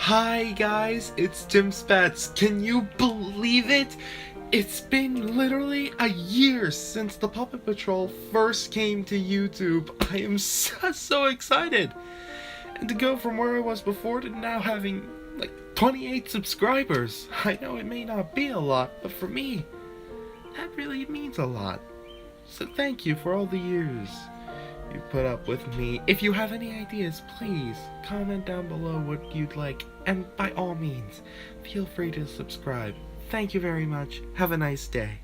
Hi guys, it's Tim Spats. Can you believe it? It's been literally a year since the Puppet Patrol first came to YouTube. I am so excited. And to go from where I was before to now having like 28 subscribers. I know it may not be a lot, but for me, that really means a lot. So thank you for all the years you put up with me. If you have any ideas, please comment down below what you'd like, and by all means, feel free to subscribe. Thank you very much. Have a nice day.